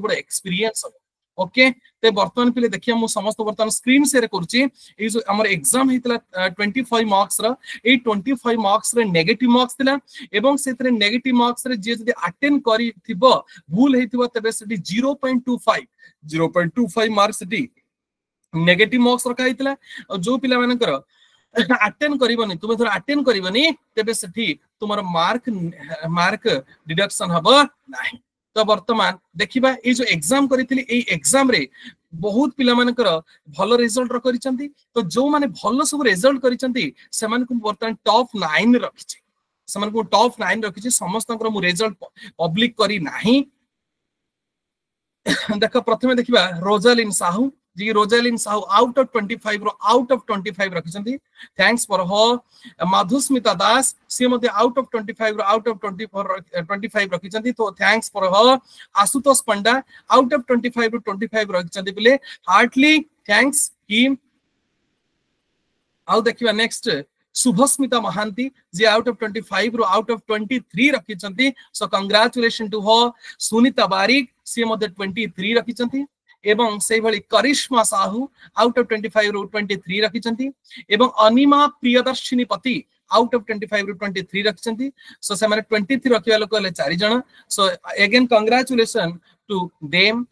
बड़ एक्सपीरियंस हो ओके ते बर्तमान पिले देखिए मु समस्त बर्तमान स्क्रीन शेयर करूची ए जो हमर एग्जाम हेतला 25 मार्क्स रा ए 25 मार्क्स रे नेगेटिव मार्क्स थिला एवं सेतरे नेगेटिव मार्क्स रे जे जदी अटेंड करी थिबो भूल हेतिबो तबे सेटी 0.25 मार्क्स दी नेगेटिव मार्क्स रखा हेतला जो पिला मानकर अटेंड करिवनी तुमे थोड़ा अटेंड करिवनी तबे सेठी तुमर मार्क डिडक्शन हबो नाही तो वर्तमान देखिबा ए जो एग्जाम करितली ए एग्जाम रे बहुत पिला मानकर भलो रिजल्ट करिसंती तो जो माने भलो सब रिजल्ट करिसंती सेमान को वर्तमान टॉप 9 रखिछि सेमान को टॉप 9 रखिछि समस्त को मु रिजल्ट पब्लिक करी नाही देखो प्रथमे देखिबा रोजालिन साहू जी रोजालिन साहू आउट ऑफ 25 रो आउट ऑफ 25 रखिसंती thanks for her Madhusmita Das सी मध्ये आउट ऑफ 25 रो आउट ऑफ 25 रखिसंती तो thanks for her Ashutosh Panda out of 25 रो 25 रखिसंती बिले हार्टली थैंक्स हिम आउ देखिबा नेक्स्ट शुभस्मिता महांती जे आउट ऑफ 25 रो आउट ऑफ 23 रखिसंती so congratulation to her Sunita Barik सी मध्ये 23 रखिसंती एवं से भली करिश्मा साहू आउट ऑफ 25 रो 23 रखिसंती एवं अनिमा प्रियदर्शिनी पति आउट ऑफ 25 रो 23 रखिसंती सो से माने 23 रखिया लोक ले 4 जण so again congratulation to them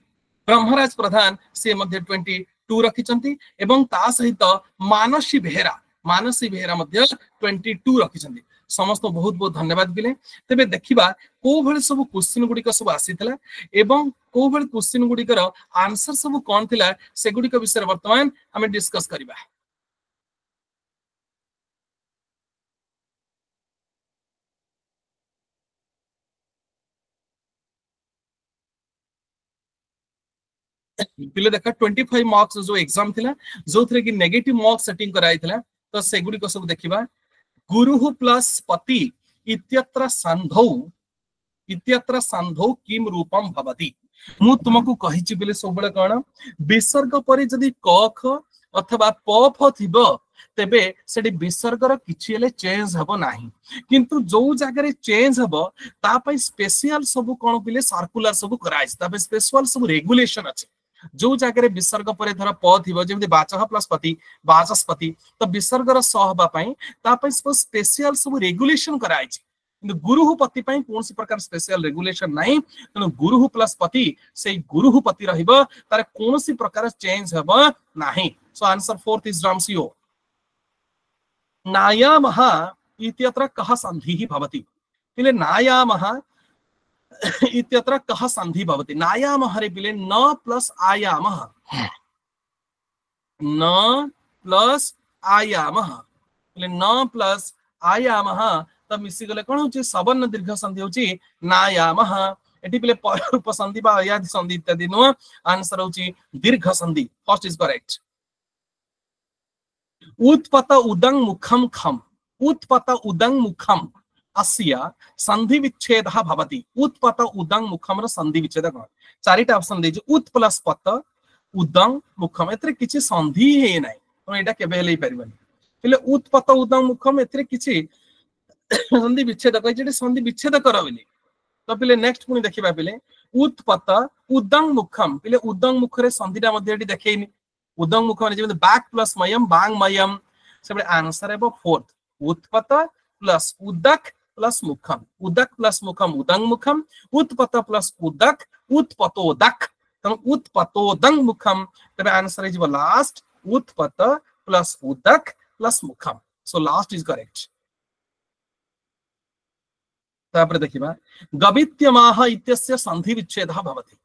Brahmaraj Pradhan से मध्ये 22 रखिसंती एवं ता सहित मानसी बेहेरा मध्ये 22 रखिसंती समस्त बहुत बहुत धन्यवाद बिले तबे देखिबा को भली सब क्वेश्चन गुडी को सब आसीतला एवं को भली क्वेश्चन गुडी कर आंसर सब कोन थिला से गुडी को विषय वर्तमान हमें डिस्कस करिबा पिले देखा 25 मार्क्स जो एग्जाम थिला जो थरे कि नेगेटिव मार्क्स सेटिंग कराई थिला तो से गुडी को सब देखिबा गुरुः प्लस पति इत्यत्र संधौ किम रूपम भवति मु तुमको कहिछि बिले सबले कोन विसर्ग परे जदी क ख अथवा प फ थिबो तेबे सेडी विसर्गर किछि ले चेंज हबो नाही किंतु जो जगह रे चेंज हबो ता पई स्पेशल सब कोन बिले सर्कुलर सब कराइछ ता पई स्पेशल सब रेगुलेशन अछि जो जगह विसर्ग पर धर प थिबो जेमति वाचः प्लस पति वाचस्पति तो विसर्गर स हबा पई ता पई स्पेशल सब रेगुलेशन कराइछ किंतु गुरुः पति पई कोनसी प्रकार स्पेशल रेगुलेशन नाही तनो गुरुः प्लस पति से गुरुः पति रहिबो तार कोनसी प्रकार चेंज हबो नाही सो आंसर फोर्थ इज रामसियो नायामः इत्यत्र कः संधिः भवति पिले नायामः इत्यत्र कः संधि भवति नायामः रे बिले न प्लस आयामः बिले न प्लस आयामः त मिसी गले कोन होची सवर्ण दीर्घ संधि होची नायामः एटी बिले रूप संधि बा यादि संधि इत्यादि नो आंसर होची दीर्घ संधि फर्स्ट इज करेक्ट उत्पत उदंग मुखम खम उत्पत उदंग मुखम अस्य संधि विच्छेदः भवति उत्पत उदंग मुखम र संधि विच्छेद कोन चारिटा ऑप्शन देछि उत प्लस पत उदंग मुखम एतरे किछि संधि हे नै तो एटा केबे हेलै परिबनि पहिले उत्पत उदंग मुखम एतरे किछि संधि विच्छेद कहै जेटे संधि विच्छेद कर बिले तो पहिले नेक्स्ट पुनी देखिबा पहिले उत्पत उदंग मुखम पहिले उदंग मुख रे संधिटा मध्ये एटी देखैनि उदंग मुख माने जेमे बैक प्लस मयम बांग मयम सेबे आंसर हेबो फोर्थ उत्पत प्लस उदक प्लस मुखम उदक प्लस मुखम उदंग मुखम उत्पत प्लस उदक उत्पतोदक तो उत्पतोदंग मुखम तबे आंसर इज लास्ट उत्पत प्लस उदक प्लस मुखम सो लास्ट इज करेक्ट तापर देखिबा गवित्यमाह इत्यस्य संधि विच्छेदः भवति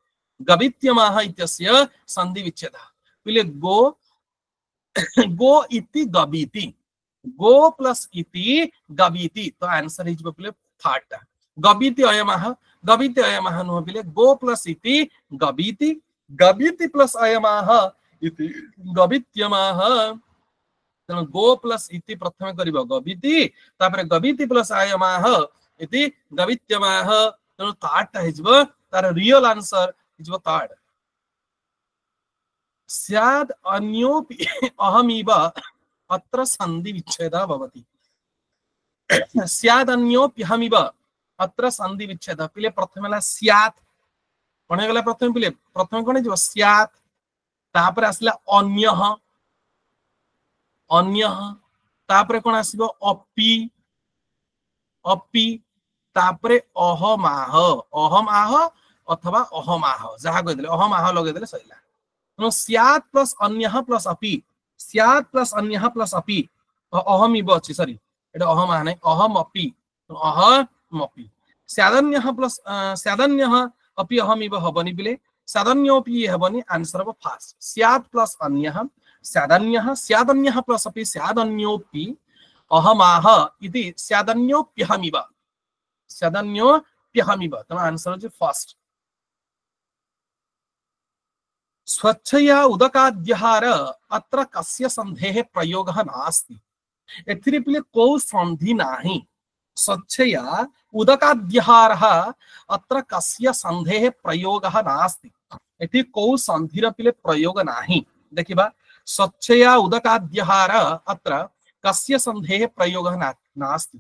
गवित्यमाह इत्यस्य संधि विच्छेदः पिले गो इति गविति गो प्लस इति गविति तो आंसर इज पिले थर्ड गविति अयमः नो पिले गो प्लस इति गविति गविति प्लस अयमः इति गवित्यमाह तनो गो प्लस इति प्रथमे करिबो गविति तापर गविति प्लस अयमः इति गवित्यमाह तनो थर्ड हिजबो तार रियल आंसर हिजबो थर्ड स्याद अन्योपि अहमिव अत्र संधि विच्छेदः भवति स्याद अन्योप्यहमिव अत्र संधि विच्छेदः पिले प्रथमेला स्यात् कौन हो गला प्रथम पिले प्रथम कौन हो स्यात् तापर आसला अन्यः अन्यः तापर कौन आसीबो अपि अपि तापरे अहमाह अहमाह अथवा अहमाह जहा कह देले अहमाह लगे देले सइला नो स्यात् प्लस अन्यः प्लस अपि स्यात् प्लस अन्यः प्लस अपि अहम इब अछि सॉरी एटा अहमाह नै अहम अपि अहम अपि स्यादन्यः प्लस स्यादन्यः अपि अहम इब हबनी बिले स्यादन्योपि हबनी आंसर अब फास्ट स्यात् प्लस अन्यः स्यादन्यः स्यादन्यः प्लस अपि स्यादन्योपि अहमाह इति स्यादन्योप्यहमिव स्यादन्योप्यहमिव तम आंसर इज फर्स्ट स्वच्छया उदकाद्यहार अत्र कस्य संधेः प्रयोगः नास्ति एथिरे पिले को संधि नाही स्वच्छया उदकाद्यहारः अत्र कस्य संधेः प्रयोगः नास्ति एथि को संधिर पिले प्रयोग नाही देखिबा स्वच्छया उदकाद्यहार अत्र कस्य संधेः प्रयोगः नास्ति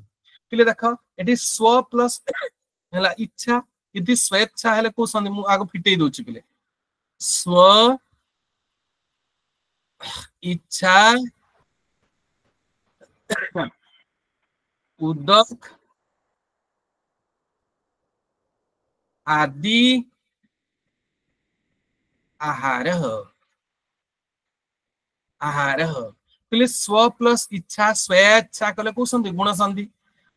पिले देख एटी स्व प्लस हला इच्छा इति स्वेच्छा हेले को संधि मु आगो फिटेई दोछि पिले स्व इच्छा उदक आदि आहार आहार पिले स्व प्लस इच्छा स्वेच्छा कले को संधि गुण संधि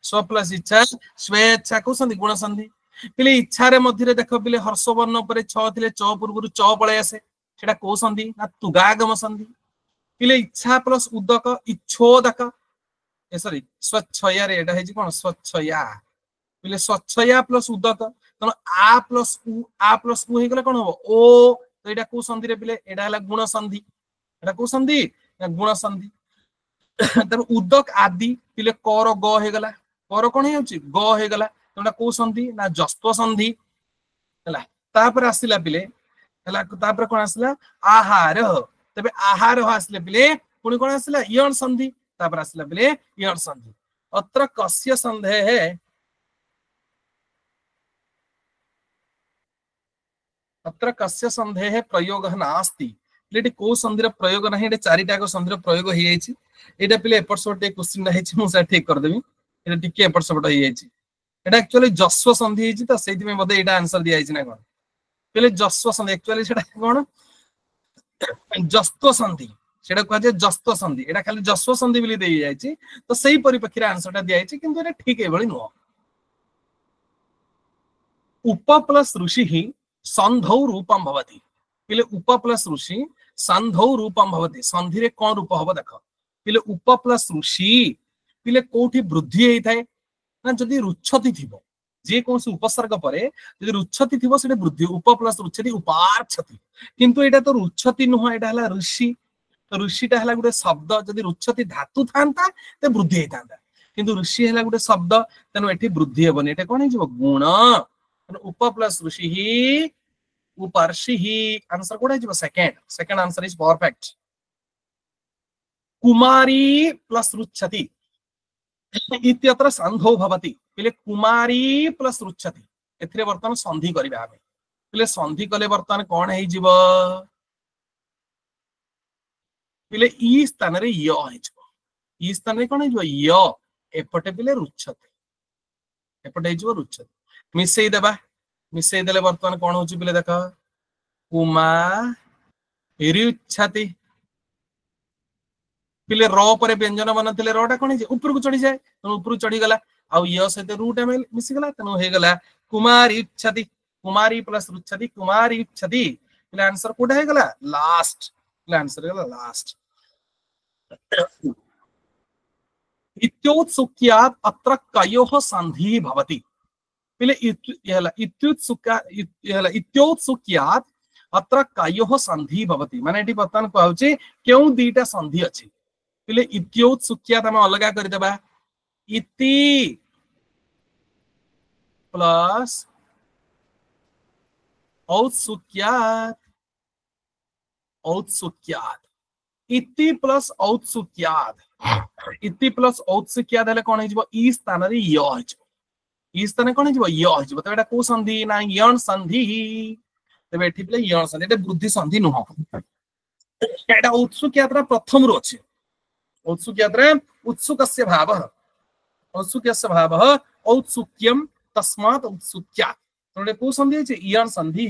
स्व प्लस इच्छा स्वेच्छा को संधि गुण संधि पिले इच्छा रे मध्य देख पिले हर्षवर्ण पर छ थिले च पूर्व च पळे आसे सेटा को संधि ना तुगागम संधि पिले इच्छा प्लस उदक इच्छोदक ए सॉरी स्वच्छया रे एटा हेजी कोन स्वच्छया पिले स्वच्छया प्लस उदक तनो आ प्लस उ हे गले कोन हो ओ तो एटा को संधि रे पिले एटा हला गुण संधि एटा को संधि गुण संधि तब उदक आदि पिले कर ग हे गला कर कोन हे होची ग हे गला तोडा को संधि ना जस्त्व संधि हला तापर आसिला पिले हला तापर कोन आसिला आहार तबे आहार आसिले पिले पुनी कोन आसिला यण संधि तापर आसिला पिले यण संधि अत्र कस्य संधे है अत्र कस्य संधे है प्रयोग नास्ति लेटी को संधिर प्रयोग नाही एटा चारिटा को संधिर प्रयोग हे जायछि एटा पिले एपर सोटे क्वेश्चन रहिछि मु से ठीक कर देबी एटा टिके एपर सोट हे जायछि एटा एक्चुअली जस्व संधि हेछि त सेति में बदे एटा आंसर दिया जायछि ना कोन पिले जस्व संधि एक्चुअली सेटा कोन जस्त्व संधि सेटा कहै जे जस्त्व संधि एटा खाली जस्व संधि बिली देई जायछि तो सेही परिप्रेक्षी रे आंसरटा दिया जायछि किंतु एटा ठीक एबळी नो उप प्लस ऋषि ही संधौ रूपम भवति पिले उप प्लस ऋषि संधौ रूपम भवति संधि रे कोन रूप हबो देख पिले उप प्लस ऋषि पिले कोठी वृद्धि हेइ थाए ना जदि रुच्छति थिबो जे कोन से उपसर्ग परे जदि रुच्छति थिबो सेटे वृद्धि उप प्लस रुच्छति उपार्छति किंतु एटा तो रुच्छति नुह एटा हला ऋषि तो ऋषिटा हला गुटे शब्द जदि रुच्छति धातु थांता ते वृद्धि हेइ थांता किंतु ऋषि हला गुटे शब्द तनो एठी वृद्धि हेबनी एटा कोन हे जिवो गुण उप प्लस ऋषि ही उपर्षि ही आंसर कोड है सेकंड आंसर इज परफेक्ट कुमारी प्लस रुच्छति इत्यत्र संधौ भवति पिले कुमारी प्लस रुच्छति एथिरे वर्तमान संधि करिबा हमें पिले संधि कले वर्तमान कोन हे जिवो पिले ई स्थान रे य हे जिवो ई स्थान रे कोन हे जिवो य एपटे पिले रुच्छति एपटे हे जिवो रुच्छति मिसेई देले वर्तमान कोन होची पिले देख कुमारुच्छति पिले र परे व्यंजन बनथिले रटा कोन हे ऊपर को चढ़ी जाए तो ऊपर चढ़ी गला आ य सहित रूट में मिसी गला तनो हे गला कुमारुच्छति कुमारी प्लस रुच्छति कुमारुच्छति पिले आंसर कोड हे गला लास्ट पिले आंसर हे गला लास्ट इत्योत्सुक्यात् अत्र कयोः संधि भवति पिले इत्योत्सुक्यात् अत्र कयोः संधि भवति माने एटी बर्तमान कहउचे केउ दीटा संधि अछि पिले इत्योत्सुक्यात् हम अलगा कर देबा इति प्लस औत्सुक्यात् औत्सुक्यात् इति प्लस औत्सुक्यात् इति प्लस औत्सुक्यात् हेले कोन हे जिवो ई स्थान रे य हे जिवो ई स्थान कोन हे जिवो य हे जिवो तो एटा को संधि ना यण संधि तेबे एठी पिले यण संधि एटा वृद्धि संधि नुह एटा उत्सुक यात्रा प्रथम रु अछि उत्सुक यात्रा उत्सुकस्य भावः औत्सुक्यस्य भावः औत्सुक्यम तस्मात् उत्सुक्या तोडे को संधि अछि यण संधि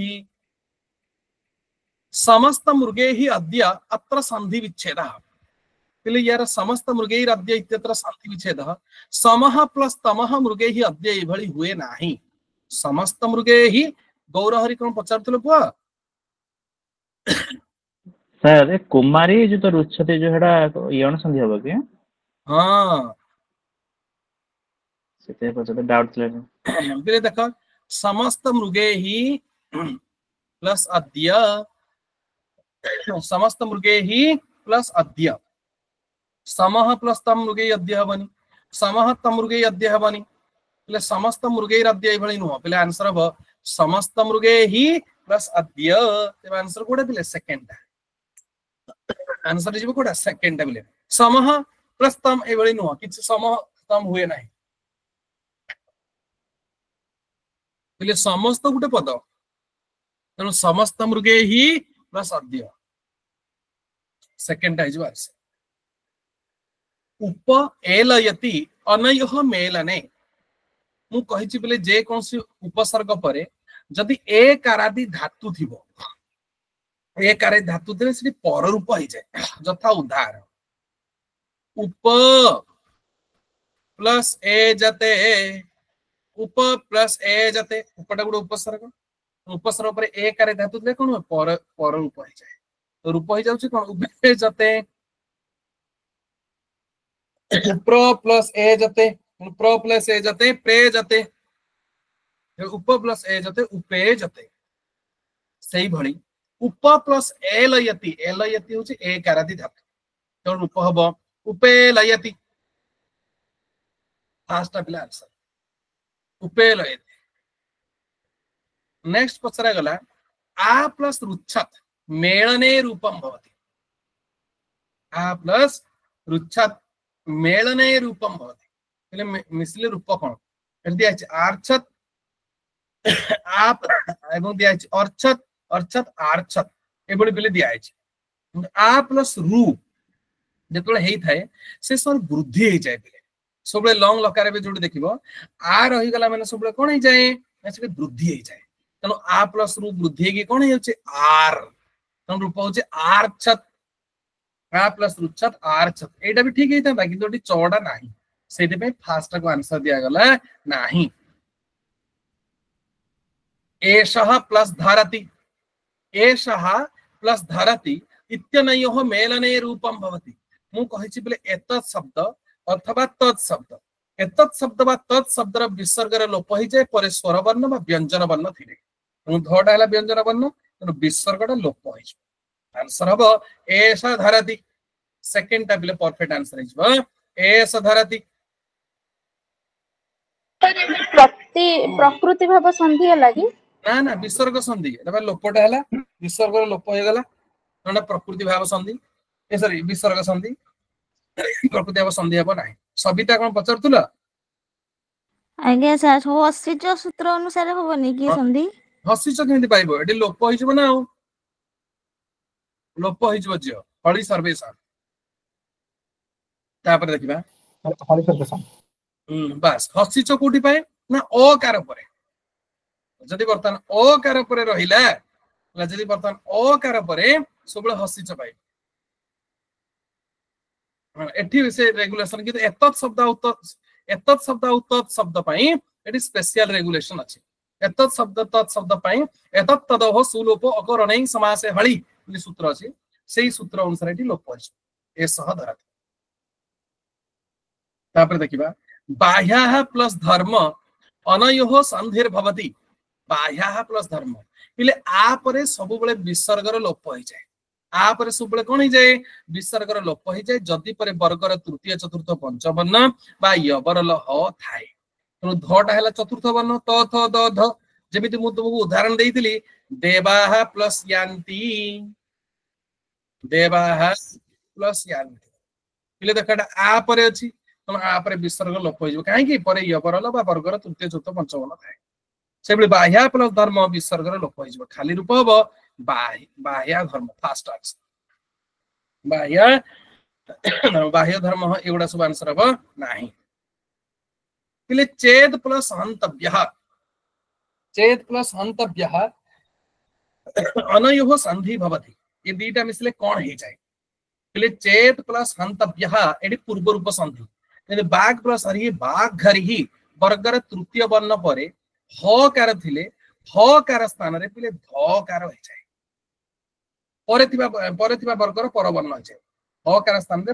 समस्त मृगे हि अद्य अत्र संधि विच्छेदः पिले यार समस्त मृगे अद्य इत्यत्र संधि विच्छेदः समः प्लस तमः मृगे हि अद्य एभଳି हुए नाही समस्त मृगे हि गौरहरि कोन पचारतले पुआ सर कुमारी जो तो रुच्छते जो हेडा यण संधि हबो के हां सेते पछते डाउट ले पिले देखो समस्त मृगे हि प्लस अद्य समस्त मृगे हि प्लस अद्य समः प्लस तम मृगे अद्य हबनी समः तम मृगे अद्य हबनी पिले समस्त मृगे अद्य एभଳି नुह पिले आंसर हबो समस्त मृगे हि प्लस अद्य ते आंसर कोडा पिले सेकंड आंसर जिबो कोडा सेकंड पिले समः प्लस तम एभଳି नुह किछ समः तम हुए नाही पिले समस्त गुटे पद तनो समस्त मृगे हि प्लस अद्य सेकंड आइजो आंसर उप एलयति अनयः मेलने मु कहिछि बोले जे कोनसी उपसर्ग परे जदि ए कारादि धातु थिबो ए कारे धातु देले सिटी पर रूप होई जाय जथा उदाहरण उप प्लस ए जते उप प्लस ए जते उपटा गुड उपसर्ग परे ए कारे धातु देले कोन पर रूप होई जाय तो रूप होई जाउछि कोन उबे जते प्र प्लस ए जते प्र प्लस ए जते प्रे जते उप प्लस ए जते उपे जते सही भली उप प्लस ए लयति होची ए कारादि धातु तो रूप हबो उपे लयति फास्ट पिला आंसर उपे लयति नेक्स्ट पचरा गला आ प्लस रुच्छत मेलने रूपम भवति आ प्लस रुच्छत मेलने रूपम भवति એટલે મિસલે રૂપ કોણ એટલે દિયા છે આર્છત આપ এবং દિયા છે અર્છત અર્છત આર્છત એબળી બેલે દિયા છે આ પ્લસ રૂ જેતବେଳେ हेई थाए से सब वृद्धि हे जाय बेले सबले लॉन्ग लकार बे जोडी देखिबो आ रही गला माने सबले कोन हे जाय से वृद्धि हे जाय तनो आ प्लस रू वृद्धि के कोन हे छै आर तनो रूप हो छै आर्छत आ प्लस रुच्छत आर्छत एटा भी ठीक हेता किंतु एटी चौड़ा नाही सेते पे फास्ट को आंसर दिया गला नाही एषः प्लस धारति एषः प्लस धारति इत्यनयोः मेलने रूपम भवति मु कहिछि बोले एतत् शब्द अथवा तत् शब्द एतत् शब्द बा तत् शब्दर विसर्गर लोप होई जाय परे स्वर वर्ण बा व्यंजन वर्ण थिले धटा हला व्यंजन वर्ण तनो विसर्गटा लोप होई जाय आंसर हबो एषः धारति सेकंड टाइप परफेक्ट आंसर हिजबो एषः धारति प्रति प्रकृति भाव संधि हला कि ना ना विसर्ग संधि एटा लोपटा हला विसर्ग लोप हो गला नडा प्रकृति भाव संधि ए सॉरी विसर्ग संधि प्रकृति भाव संधि हबो नाही सबिता कोन पचरतुला आगे सर हो अस्सिच सूत्र अनुसार होबनी कि संधि हसिच केमि पाइबो एटी लोप होइजबो ना लोप होइजबो जियो हळी सर्वेसा तापर देखिबा हळी सर्वेसा बस हसिच कोठी पाए ना अकार परे जदि बर्तन अकार परे रहिला ला जदि बर्तन अकार परे सबले हसिच पाए एठी से रेगुलेशन कि एतत् शब्द उतत् शब्द पाई एठी स्पेशल रेगुलेशन अछि एतत् शब्द तत् शब्द पाई एतत् तदह सुलोप अकरणै समासे हळी ବୋଲି सूत्र अछि सेही सूत्र अनुसार एठी लोप अछि ए सह धरति तापर देखिबा बाह्यः प्लस धर्म अनयोः संधिर भवति बाह्यः प्लस धर्म इले आ परे सब बेले विसर्गर लोप होई जाय आ परे सब बेले कोन होई जाय विसर्गर लोप होई जाय जदि परे वर्गर तृतीय चतुर्थ पंचम वर्ण बा यबर ल ह थाए तनु धटा हला चतुर्थ वर्ण त थ द ध जेमिति मु तुमको उदाहरण देइतिली देवाः प्लस यान्ति देवाः प्लस यान्ति इले देखटा आ परे अछि तम आ परे विसर्ग लोप होई जो काहे कि परे यबर ल बा वर्गर तृतीय चतुर्थ पंचम वर्ण थाए से बाह्या प्लस धर्म विसर्गर लोप हो खाली रूप हम बाह्या धर्म फास्ट आंसर बाह्य धर्म एगुड़ा सब आंसर हम ना चेद प्लस हंतव्य अनयो संधि भवति ये दीटा मिसले कौन हो जाए चेत प्लस हंतव्य ये पूर्व रूप संधि बाघ प्लस हरि बाघ घरी वर्गर तृतीय वर्ण पर हकार थिले हकार स्थान रे पिले धकार हो जाए वर्गर परवर्ण हो जाए हकार स्थान रे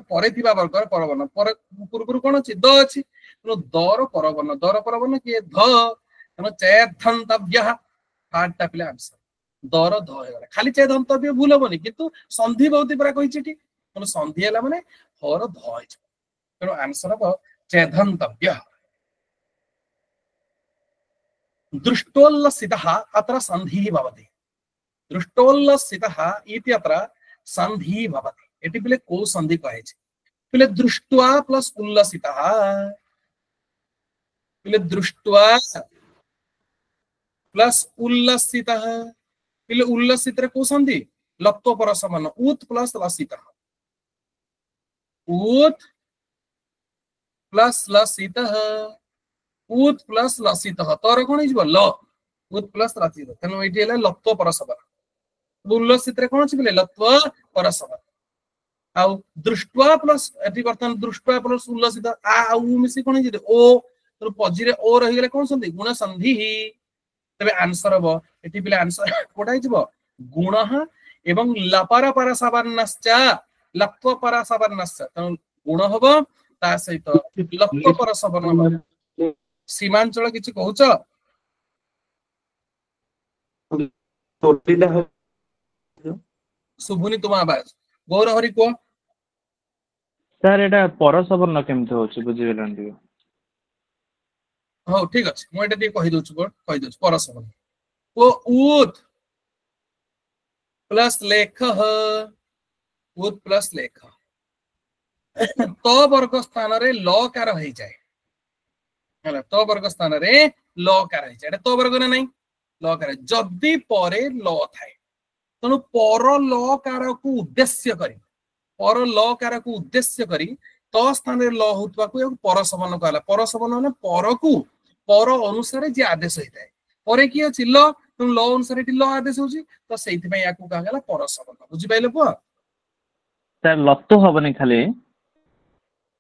वर्गर परवर्ण पूर्व कौन अच्छी द अच्छी दर परवर्ण किए ध चेधंतव्य हार्टा पिले आंसर दर ध होगा खाली चेधंतव्य भूल हेनी किंतु संधि बहुत पूरा कही संधि है माने हर ध तेणु आंसर हम चेधंतव्य दृष्टोल्लसितः अत्र संधि भवति दृष्टोल्लसितः इति अत्र संधि भवति एटी पिले को संधि कहे पिले दृष्ट्वा प्लस उल्लसितः पिले दृष्ट्वा प्लस उल्लसितः पिले उल्लसित रे को संधि लत्व पर समान उत प्लस लसितः उत प्लस लसितः उत प्लस लसितः तोर कोन हिजबो ल उत प्लस लसितः तेनु एटी हला लत्व पर समान उल्लसित रे कोन छिले लत्व पर समान आ दृष्ट्वा प्लस एटी बर्तन दृष्ट्वा प्लस उल्लसित आ उ मिसी कोन हिजदे ओ तो पजिरे ओ रहि गेले कोन संधि गुण संधि तबे आंसर हम एटी पिले आंसर कोडा हिजबो गुणः एवं लपर पर सवर्णश्च लत्व पर सवर्णश्च तेनु गुण हबो ता सहित लत्व पर सवर्ण सीमांचल किछि कहउछ सुभुनी तुम आवाज गौर हरि को सर एटा परसवर्ण केमते होछि बुझि गेलन दियो हो ठीक अछि मो एटा दे कहि दोछु कहि दोछु परसवर्ण ओ उत प्लस लेख उत प्लस लेख तो वर्ग स्थान रे लकार हो जाए हला तो वर्ग स्थान रे लकार हो जाए तो वर्ग ना नहीं लकार जदि परे ल थाए तेणु पर लकार को उद्देश्य करी पर लकार को उद्देश्य करी तो स्थान रे ल होतबा को परसवन कहला परसवन माने पर को पर अनुसार जे आदेश होता है परे की अछि ल तेणु ल अनुसार एटी ल आदेश होछि तो सेति पय याकू कहा गेला परसवन बुझि पाइले पुआ सर लत्तो हबनी खाली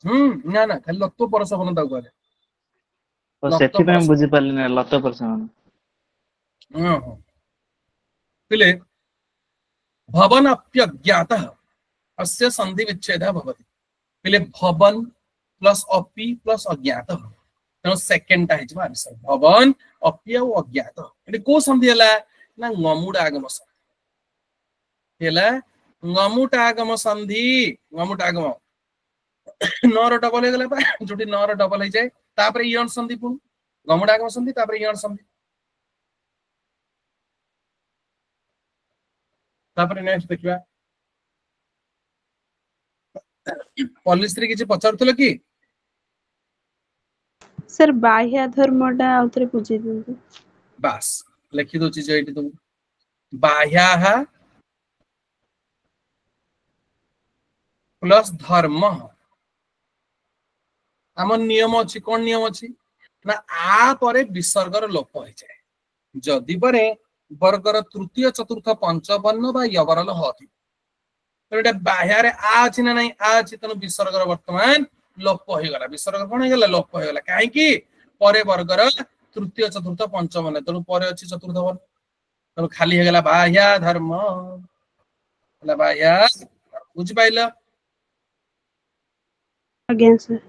ना ना खाली लत्तो परसवन दाउ कहले तो सेति में बुझि पारली ना लत्तो परसवन पिले भवन अप्यज्ञातः अस्य संधि विच्छेदः भवति पिले भवन प्लस अपि प्लस अज्ञातः तेणु सेकेंड टा हिजबा आंसर भवन अपि और अज्ञातः एटी को संधि हला ना ngमुडागम संधि हला ngमुडागम संधि ngमुडागम नर डबल हो गला जोटी नर डबल हो जाए तापर इयन संधि पुन ngमुडागम संधि तापर इयन संधि तापर नेक्स्ट देखिबा पॉलिसी किछि पचारथले कि सर बाह्य धर्मटा आउतरे बुझि दिंतु बस लिखि दोछि जे एटी तुम बाह्याः प्लस धर्म आम नियम अछि कोन नियम अछि ना आ परे विसर्गर लोप हो जाए जदि परे वर्गर तृतीय चतुर्थ पंचवर्ण बा यवरल होति तो एटा बाह्य रे आ अछि ना नहीं आ अछि तनो विसर्गर वर्तमान लोप हो गला विसर्ग कोन हो गला लोप हो गला काहे कि परे वर्गर तृतीय चतुर्थ पंचवर्ण तनो परे अछि चतुर्थ वर्ण तनो खाली हो गला बाह्य धर्म हला बाह्य बुझि पाइला आज्ञा सर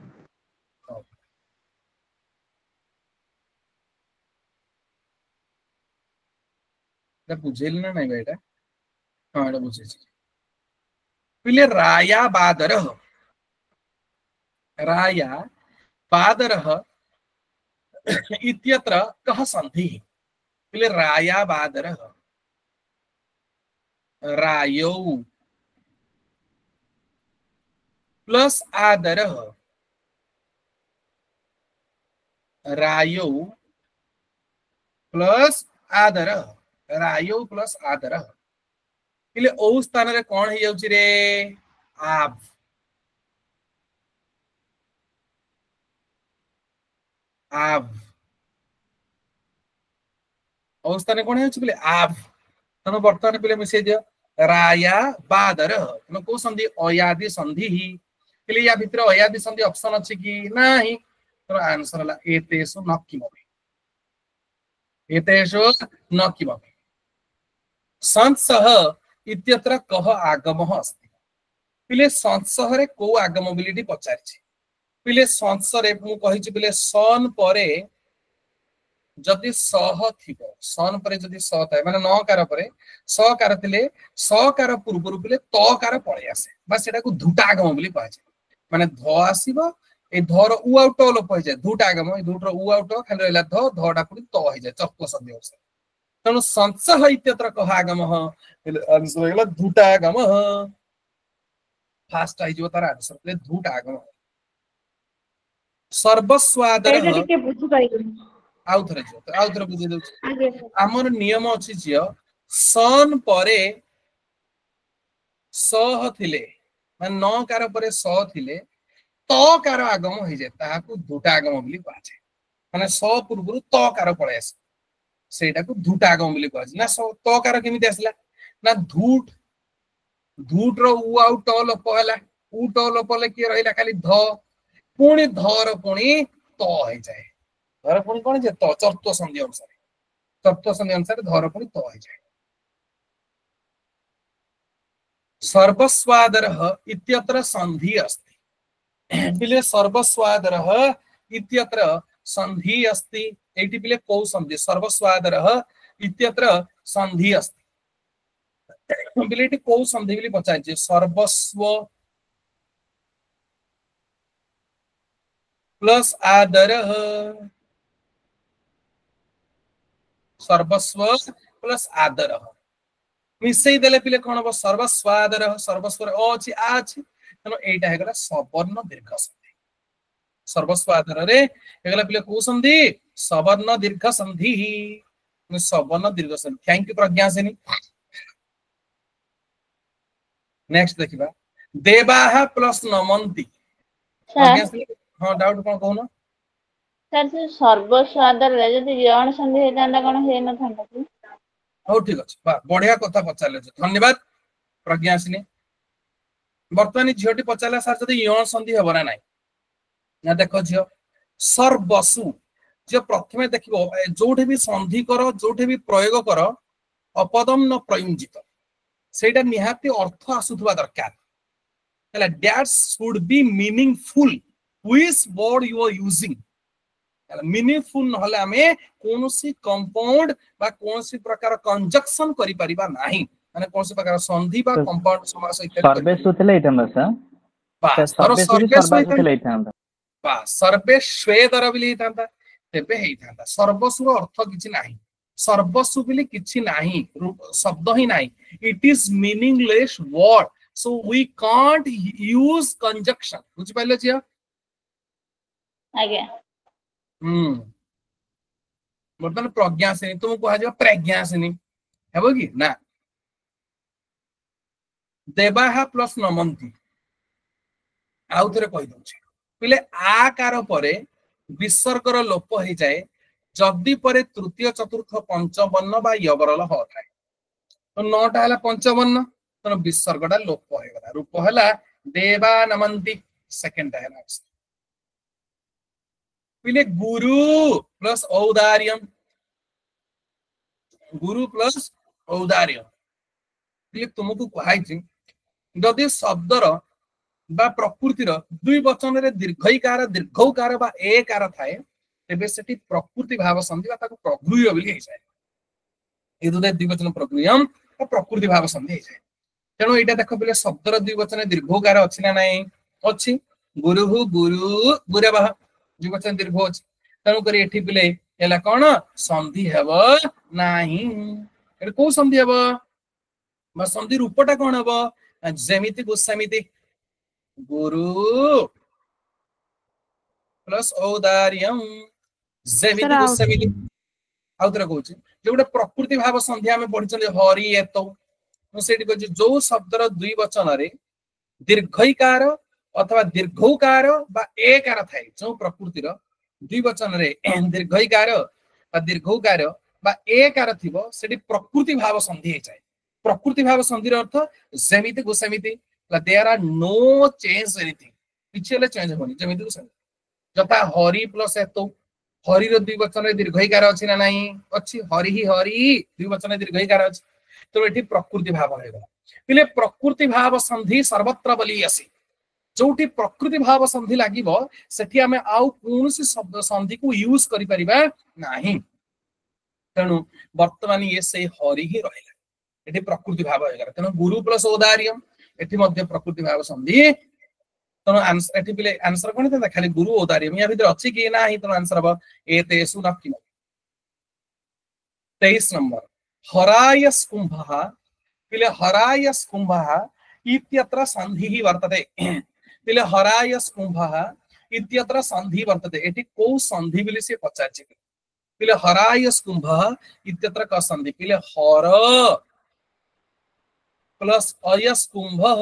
बुझेल ना नहीं बेटा हाँ एटा बुझे पिले राया बादरः इत्यत्र कः संधि पिले राया बादरः रायो प्लस आदरः रायो प्लस आदर रायो प्लस आदर पिले ओ स्थान रे कोन हे जाउची रे आव आव ओ स्थान कोन हे जाउची पिले आव तनो वर्तमान पिले मिसे दियो राया बादर तनो को संधि अयादि संधि ही पिले या भितर अयादि संधि ऑप्शन अछि कि नाही तो आंसर हला एतेसु नक्किमबे एतेषु नक्किमबे संसह इत्यत्र कह आगमः अस्ति पिले संसह रे को आगमबिलिटी पचारछि पिले संसह रे मु कहिछि पिले सन परे जदि सह थिबो सन परे जदि स थाय माने नकार परे सकार थिले सकार पूर्वरु पिले तकार पळे आसे बस सेटा को धुटागम बोली कहै माने ध आसीबो ए धर उ आउट लोप हो जाय धुटागम ए धुटर उ आउट खाली रहला ध धडा पुनी त हो जाय चक्क संधि होस तनु संसह इत्यत्र कह आगमः आंसर हैला धुटागम फास्ट आई जो तार आंसर ले धुटागम सर्वस्वादर एटा के बुझी पाइगनी आउ थरे बुझे दउ हमर नियम अछि जियो सन परे सह थिले माने न कार परे स थिले त कार आगम हो जाय ताहाकू धुटागम बोली कहै छै माने स पूर्वरु त कार पळे आसे सेटा को धुटागम बोली कहै छै ना स त कार केमिति आसला ना धूट धूट रो उ आउ ट लोप हला उ ट लोप ले की रहिला खाली ध पुणी धर पुणी त हो जाय धर पुणी कोन जे त चतुर्थ संधि अनुसार धर पुणी त हो जाय सर्वस्वादरः इत्यत्र संधि अस्ति पिले सर्वस्वादरः इत्यत्र संधि अस्ति एटी पिले को संधि सर्वस्वादरः इत्यत्र संधि अस्ति पिले एटी को संधि बिली पचाइ जे सर्वस्व प्लस आदरः सर्वस्व प्लस आदरः मिसई देले पिले कोन हो सर्वस्वादरः सर्वस्वर ओ अछि आ अछि तनो एटा हे गला सवर्ण दीर्घ संधि सर्वस्वादर रे हे गला पिले को संधि सवर्ण दीर्घ संधि सवर्ण दीर्घ संधि thank you Pragya Saini next देखिबा देवाहा प्लस नमंती प्रज्ञा सेनी हां डाउट कोन कहूना सर से सर्वस्वादर रे जदि यण संधि हे जांदा कोन हे न थांदा कि हो ठीक अछि बढ़िया कथा पचाले धन्यवाद प्रज्ञा सिनी वर्तमान झियोटी पचाला सर जदि यण संधि हबरा नाही ना देखो झियो सर्वसु जे प्रथमे देखिबो जोठे भी संधि करो जोठे भी प्रयोग करो अपदम न प्रयुंजित सेटा निहाती अर्थ आसुथबा दरकार हला that should be meaningful which word you are using meaningful नहले हमें कोनोसी कंपाउंड बा कोनोसी प्रकार कंजक्शन करि परिबा नाही माने कोनोसी प्रकार संधि बा कंपाउंड समास इत्यादि सर्वेश उतले इथंदा सा सर्वेश उतले इथंदा बा सर्वेश स्वेदर बिली इथंदा तेबे हेइथंदा सर्वसुर अर्थ किछि नाही सर्वसु बिली किछि नाही शब्द ही नाही it is meaningless word so we can't use conjunction बुझ पाइले छिया आगे बर्तमान प्रज्ञा से तुम कह जा प्रज्ञा से हेबो कि ना देवाहा प्लस नमंती आउ थरे कहि दउ छी पिले आकार परे विसर्गर लोप हो जाए जदि परे तृतीय चतुर्थ पंचवर्ण बा यवरल ह थाए तो नटा हला पंचवर्ण तो विसर्गटा लोप हो गला रूप हला देवा नमंती सेकंड है पिले गुरु प्लस औदार्यम गुरु प्लस औदार्यम पिले तुमको कहै छी जदि शब्दर बा प्रकृतिर दुई वचन रे दीर्घईकार दीर्घौकार बा एकार थाए तेबे सेठी प्रकृति भाव संधि बा ताको प्रगृह्य बिली हे जाय ए दुदे दुई वचन प्रगृह्यम बा प्रकृति भाव संधि हे जाय तेनो एटा देखो पिले शब्दर दुई वचन दीर्घौकार अछि ना नै अछि गुरुहु गुरु गुरवः दुई वचन दीर्घ अछि तेनो करी एठी पिले एला कोन संधि हेबो नाही ए को संधि हेबो बा संधि रूपटा कोन हेबो जेमिति गोस्वामिति गुरु प्लस औदार्यम जेमिति गोस्वामिति आउथरे कहूची जे गोटे प्रकृति भाव संधि आमे पढिचले हरि एतो मु सेठी कहूची जो शब्दर द्वि वचन रे दीर्घईकार अथवा दीर्घौकार बा एकार थाए जो प्रकृति रो द्वि वचन रे दीर्घईकार बा दीर्घौकार बा एकार थिबो सेठी प्रकृति भाव संधि हे जाय प्रकृति भाव संधि रो अर्थ जेमिति गो सेमिति there are no change anything पिछले चेंज होनी जेमिति गो सेमिति जता हरि प्लस एतो हरि रो द्वि वचन रे दीर्घईकार अछि ना नाही अछि हरि ही हरि द्वि वचन रे दीर्घईकार अछि तो एठी प्रकृति भाव होगा पिले प्रकृति भाव संधि सर्वत्र बली आसी जोटी प्रकृति भाव संधि लागिबो सेठी हमें आउ कोनसी शब्द संधि को यूज करि परिबा नाही तेनु वर्तमान ये से हरि ही रहला एठी प्रकृति भाव होगा तेनु गुरु प्लस औदार्यम एठी मध्य प्रकृति भाव संधि तेनु आंसर एठी पिले आंसर कोन था खाली गुरु औदार्यम या भीतर अछि कि नाही तेनु आंसर अब एतेसु नक्की 23 नंबर हरायस कुंभः पिले हरायस कुंभः इत्यत्र संधिः वर्तते पिले हरायस कुंभः इत्यत्र संधि वर्तते एठी को संधि बिले से पचाछि पिले हरायस कुंभः इत्यत्र का संधि पिले हर प्लस अयस कुंभः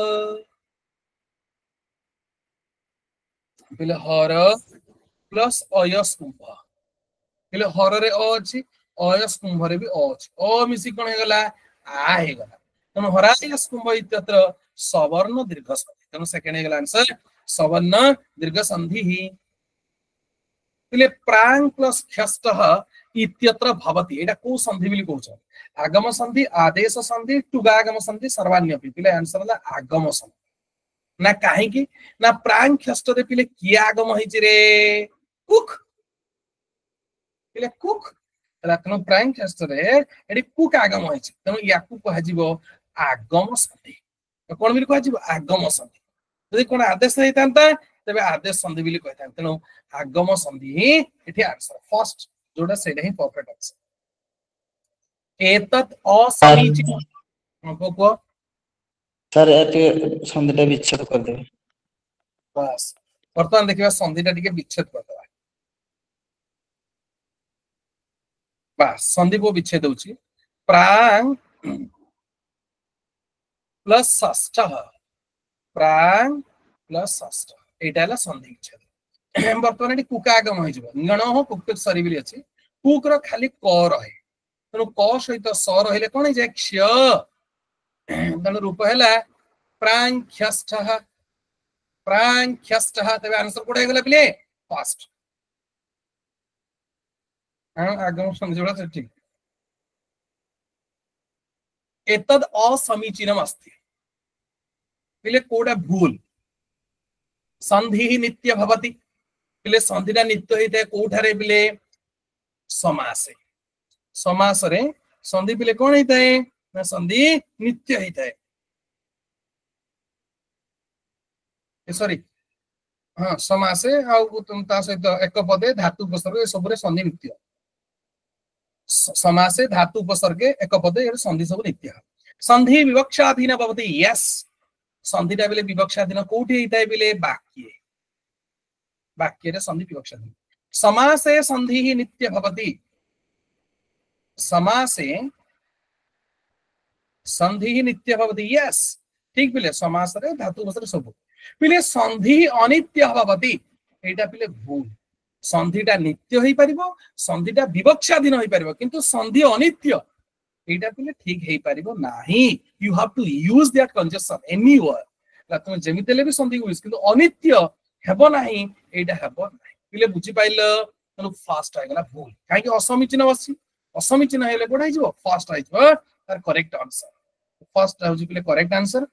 पिले हर प्लस अयस कुंभः पिले हर रे अ अछि अयस कुंभ रे भी अ अछि अ मिसी कोन हे गला आ हे गला तनो हरायस कुंभ इत्यत्र सवर्ण दीर्घ संधि तनो सेकंड हे गला आंसर सवर्ण दीर्घ संधि ही पिले प्रांग प्लस ख्यस्तः इत्यत्र भवति एटा को संधि बिली कहउछ आगम संधि आदेश संधि टुगागम संधि सर्वान्यपि पिले आंसर ला आगम संधि ना काहे कि ना प्रांग ख्यस्त रे पिले की आगम होइछि रे कुक पिले कुक तनो प्रांग ख्यस्त रे एडी कुक आगम होइछि तनो याकु कहजिबो आगम संधि तो कोन बिली कहजिबो आगम संधि यदि कोन आदेश हेतांता तबे आदेश संधि बिली कहता तनो आगम संधि एठी आंसर फर्स्ट जोडा सेडा ही परफेक्ट आंसर एतत् असमीचीन को सर एते संधिटा विच्छेद कर देबे बस वर्तमान देखिबा संधिटा टिके विच्छेद कर देबा बस संधि को विच्छेद होची प्रांग प्लस षष्ठ प्रांग प्लस षष्ठ एटाला संधि विच्छेद वर्तमान एटी कुका आगम होई जबो गण हो कुक सरी बिली अछि कुक रो खाली क रहे तनो क सहित स रहिले कोन जे क्ष तनो रूप हैला प्रांख्यष्ठः तबे आंसर कोड हे गेला बिले फर्स्ट आगम संधि जोड़ा से ठीक एतद् असमीचीनम अस्ति पिले कोडा भूल संधि नित्य भवति पिले संधिटा नित्य होइते कोठारे पिले समासे समास रे संधि पिले कोन होइते ना संधि नित्य होइते सॉरी हां समासे आउ ता सहित एक पदे धातु उपसर्ग सब रे संधि नित्य समासे धातु उपसर्गे एक पदे संधि सब नित्य संधि विवक्षाधीन भवति यस संधिटा बिले विवक्षाधीन कोठी हेताय बिले वाक्य रे संधि विवक्षाधीन समासे संधि नित्य भवति समासे संधि नित्य भवति यस ठीक बिले समास रे धातु उपसर्ग सब पिले संधि अनित्य भवति एटा पिले भूल संधिटा नित्य होई परिबो संधिटा विवक्षाधीन होई परिबो किंतु संधि अनित्य एटा पिले ठीक हेई परिबो नाही you have to use that conjunction anywhere ला तुम जेमितेले भी संधि यूज किंतु अनित्य हेबो नाही एटा हेबो नाही पिले बुझी पाइल तनु फास्ट आइगला भूल काहे कि असमीचीन बसी असमीचीन हेले कोडा हिजो फास्ट आइजो तार करेक्ट आंसर फर्स्ट होजी पिले करेक्ट आंसर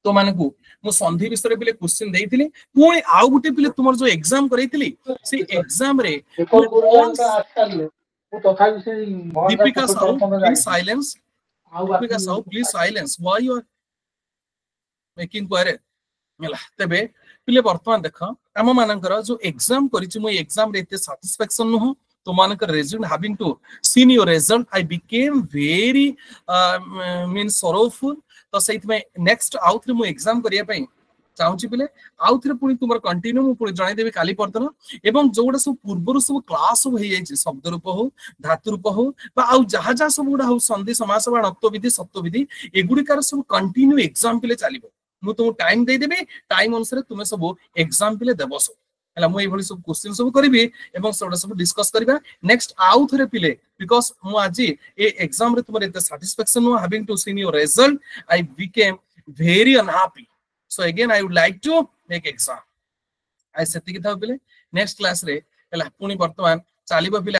तो माने को मु संधि विषय पिले क्वेश्चन देइथिली कोन आउ गुटे पिले तुमर जो एग्जाम करैथिली से एग्जाम रे Deepika Sahu please silence Deepika Sahu please silence why you are making query मला तबे पिले वर्तमान देख हम मानकर जो एग्जाम करिछि मु एग्जाम रे एते सैटिस्फैक्शन न तो मानकर result having to seen your result I became very mean sorrowful तो सहित में नेक्स्ट आउट रे मु एग्जाम करिया पई चाहूची पिले आउ थरे पुनी तुमर कंटिन्यू मु पुनी जणाई देबी काली परदन एवं जोडा सब पूर्वरु सब क्लास सब हे जाई शब्द रूप हो धातु रूप हो बा आउ जहा जहा सब गुडा हो संधि समास बा नत्व विधि सत्व विधि एगुडिकार सब कंटिन्यू एग्जाम पिले चलिबो मु तुम टाइम दे देबी टाइम अनुसार तुमे सब एग्जाम पिले देबो सब हला मु एभली सब क्वेश्चन सब करबी एवं सोडा सब डिस्कस करबा नेक्स्ट आउ थरे पिले बिकॉज़ मु आजी ए एग्जाम रे तुमरे एते satisfaction no having to see your result I became very unhappy. So again, I would like to make exam. I said, next class re, पुणी वर्तमान चलिबा पिले